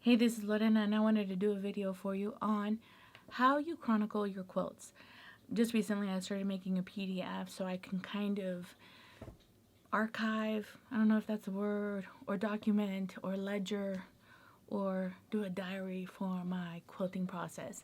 Hey, this is Lorena and I wanted to do a video for you on how you chronicle your quilts. Just recently I started making a PDF so I can kind of archive, I don't know if that's a word, or document or ledger or do a diary for my quilting process.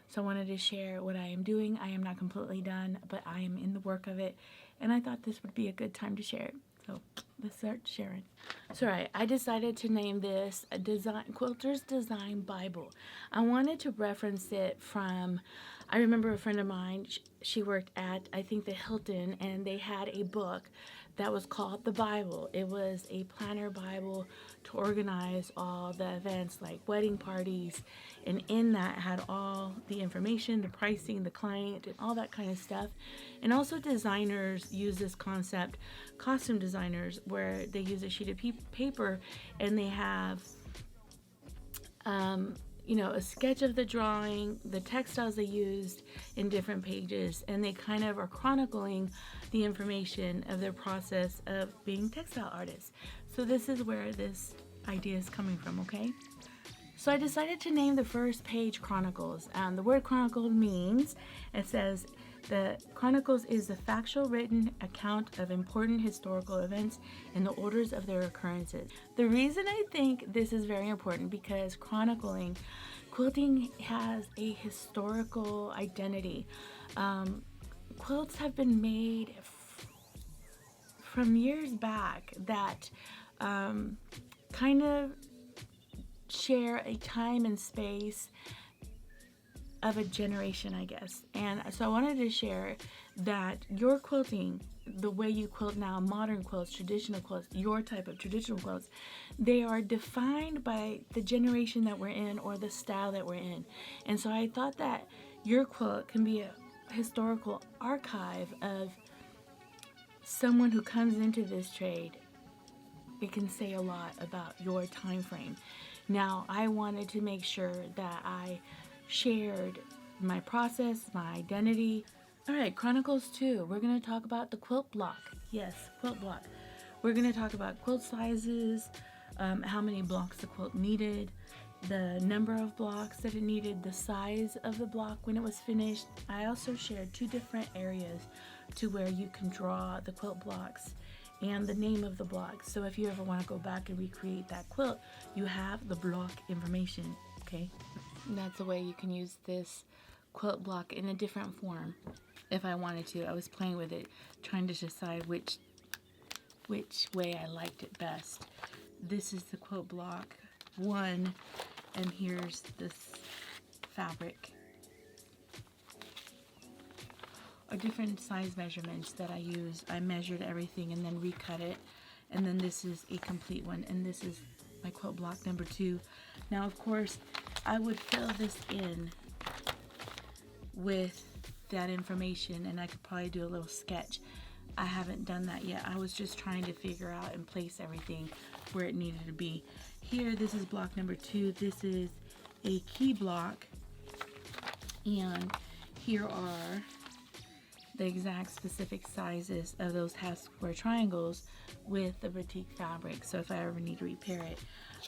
So I wanted to share what I am doing. I am not completely done, but I am in the work of it and I thought this would be a good time to share it. So let's start sharing. So I decided to name this a Quilter's Design Bible. I wanted to reference it from, I remember a friend of mine, she worked at, I think, the Hilton, and they had a book that was called the Bible. It was a planner Bible to organize all the events like wedding parties, and in that had all the information, the pricing, the client, and all that kind of stuff. And also designers use this concept, costume designers, where they use a sheet of paper and they have a sketch of the drawing, the textiles they used in different pages, and they kind of are chronicling the information of their process of being textile artists. So this is where this idea is coming from, okay? So I decided to name the first page Chronicles. The word chronicle means, it says, the Chronicles is the factual written account of important historical events in the orders of their occurrences. The reason I think this is very important because quilting has a historical identity. Quilts have been made from years back that kind of share a time and space of a generation, I guess. And so I wanted to share that your quilting, the way you quilt now, modern quilts, traditional quilts, your type of traditional quilts, they are defined by the generation that we're in or the style that we're in. And so I thought that your quilt can be a historical archive of someone who comes into this trade. It can say a lot about your time frame. Now, I wanted to make sure that I shared my process, my identity. All right, Chronicles 2. We're going to talk about the quilt block. Yes, quilt block. We're going to talk about quilt sizes, how many blocks the quilt needed, the number of blocks that it needed, the size of the block when it was finished. I also shared 2 different areas to where you can draw the quilt blocks and the name of the block. So if you ever want to go back and recreate that quilt, you have the block information, okay? And that's the way you can use this quilt block in a different form if I wanted to. I was playing with it, trying to decide which way I liked it best. This is the quilt block 1, and here's this fabric. Or different size measurements that I use. I measured everything and then recut it. And then this is a complete one. And this is my quilt block number 2. Now, of course, I would fill this in with that information and I could probably do a little sketch. I haven't done that yet. I was just trying to figure out and place everything where it needed to be. Here, this is block number 2. This is a key block. And here are the exact specific sizes of those half square triangles with the batik fabric. So if I ever need to repair it,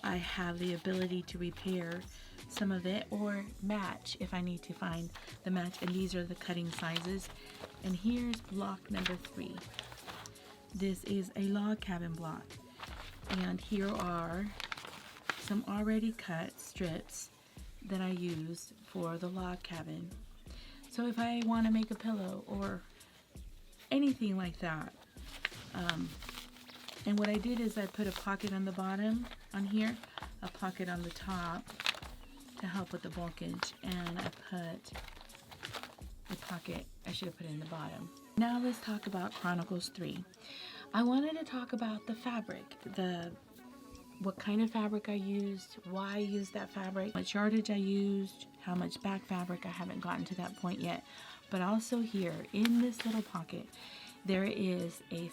I have the ability to repair some of it or match if I need to find the match. And these are the cutting sizes. And here's block number 3. This is a log cabin block. And here are some already cut strips that I used for the log cabin. So if I want to make a pillow or anything like that, and what I did is I put a pocket on the bottom on here, a pocket on the top to help with the bulkage, and I put the pocket, I should have put it in the bottom. Now let's talk about Chronicles 3. I wanted to talk about the fabric, what kind of fabric I used, why I used that fabric, how much yardage I used, how much back fabric. I haven't gotten to that point yet. But also here in this little pocket, there is a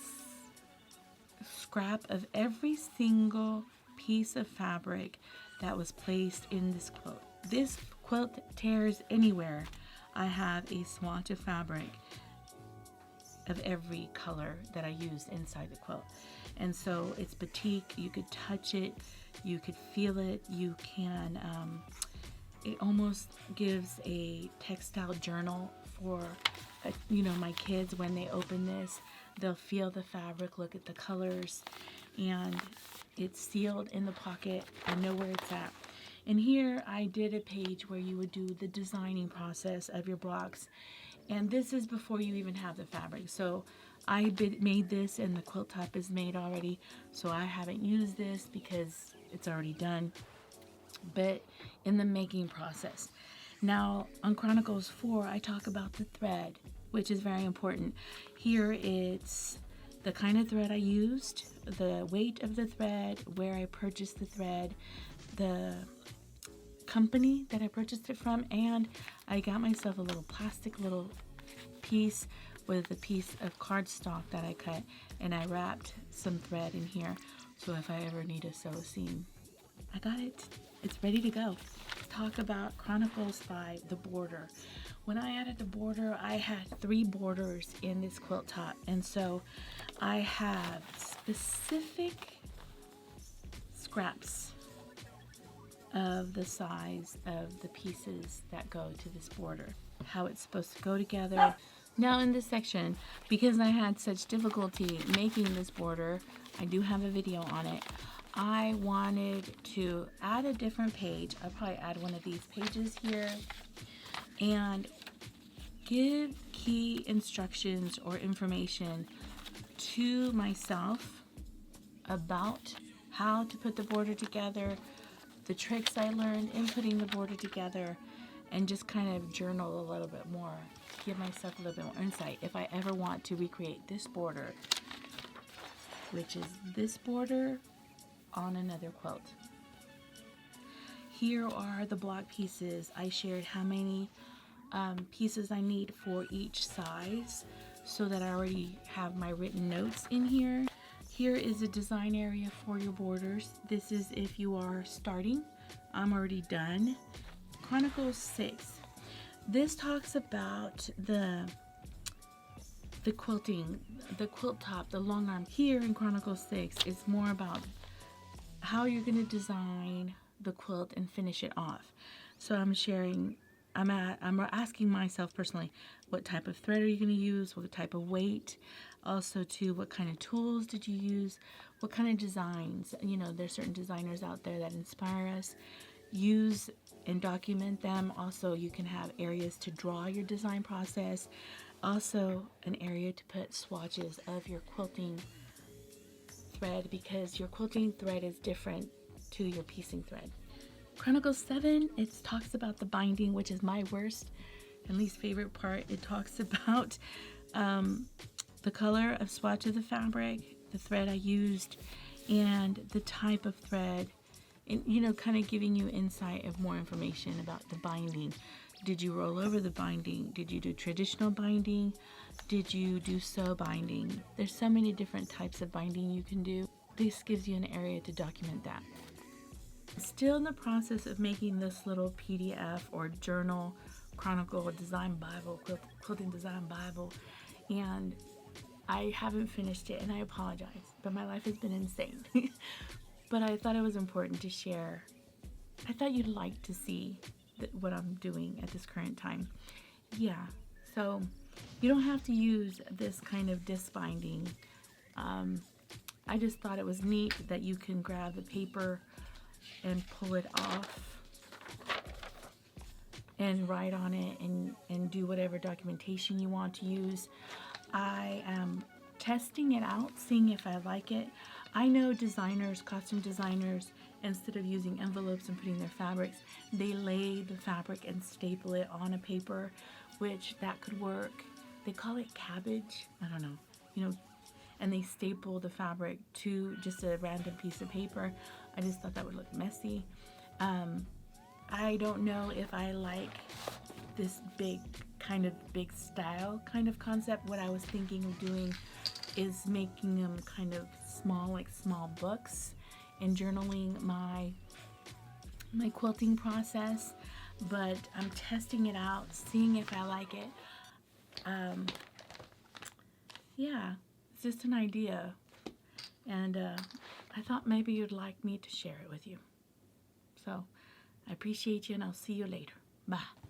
scrap of every single piece of fabric that was placed in this quilt. This quilt tears anywhere. I have a swatch of fabric of every color that I used inside the quilt. And so it's batik, you could touch it, You could feel it. You can, it almost gives a textile journal for, my kids. When they open this, they'll feel the fabric, look at the colors, and it's sealed in the pocket. I know where it's at. And here I did a page where you would do the designing process of your blocks. And this is before you even have the fabric. So I made this, and the quilt top is made already. So I haven't used this because it's already done. But in the making process. Now on Chronicles 4, I talk about the thread, which is very important. Here it's the kind of thread I used, the weight of the thread, where I purchased the thread, the company that I purchased it from, and I got myself a little plastic piece with a piece of cardstock that I cut, and I wrapped some thread in here, so if I ever need a sew seam, I got it. It's ready to go. Talk about Chronicles 5, the border. When I added the border, I had 3 borders in this quilt top, and so I have specific scraps of the size of the pieces that go to this border, how it's supposed to go together. Now in this section, because I had such difficulty making this border, I do have a video on it. I wanted to add a different page. I'll probably add one of these pages here and give key instructions or information to myself about how to put the border together, the tricks I learned in putting the border together, and just kind of journal a little bit more, give myself a little bit more insight if I ever want to recreate this border, which is this border on another quilt. Here are the block pieces. I shared how many pieces I need for each size, so that I already have my written notes in here. Here is a design area for your borders. This is if you are starting. I'm already done. Chronicles 6. This talks about the quilting, the quilt top, the long arm. Here in Chronicles 6, it's more about how you're going to design the quilt and finish it off. So I'm asking myself personally, what type of thread are you going to use? What type of weight? Also, too, what kind of tools did you use? What kind of designs? There's certain designers out there that inspire us. Use and document them. Also, you can have areas to draw your design process. Also, an area to put swatches of your quilting thread, because your quilting thread is different to your piecing thread. Chronicles 7, it talks about the binding, which is my worst and least favorite part. It talks about the color of swatch of the fabric, the thread I used, and the type of thread, and kind of giving you insight of more information about the binding. Did you roll over the binding? Did you do traditional binding? Did you do sew binding? There's so many different types of binding you can do. This gives you an area to document that. Still in the process of making this little PDF or journal, chronicle, design Bible, quilting design Bible, and I haven't finished it, and I apologize, but my life has been insane. But I thought it was important to share. I thought you'd like to see what I'm doing at this current time. Yeah, so you don't have to use this kind of disc binding. I just thought it was neat that you can grab the paper and pull it off and write on it and do whatever documentation you want to use. I am testing it out, seeing if I like it. I know designers, costume designers, instead of using envelopes and putting their fabrics, they lay the fabric and staple it on a paper, which that could work. They call it cabbage. I don't know, and they staple the fabric to just a random piece of paper. I just thought that would look messy. I don't know if I like this big style kind of concept. What I was thinking of doing is making them kind of small, like small books, and journaling my quilting process. But I'm testing it out, seeing if I like it. Yeah, it's just an idea, and I thought maybe you'd like me to share it with you. So I appreciate you, and I'll see you later. Bye.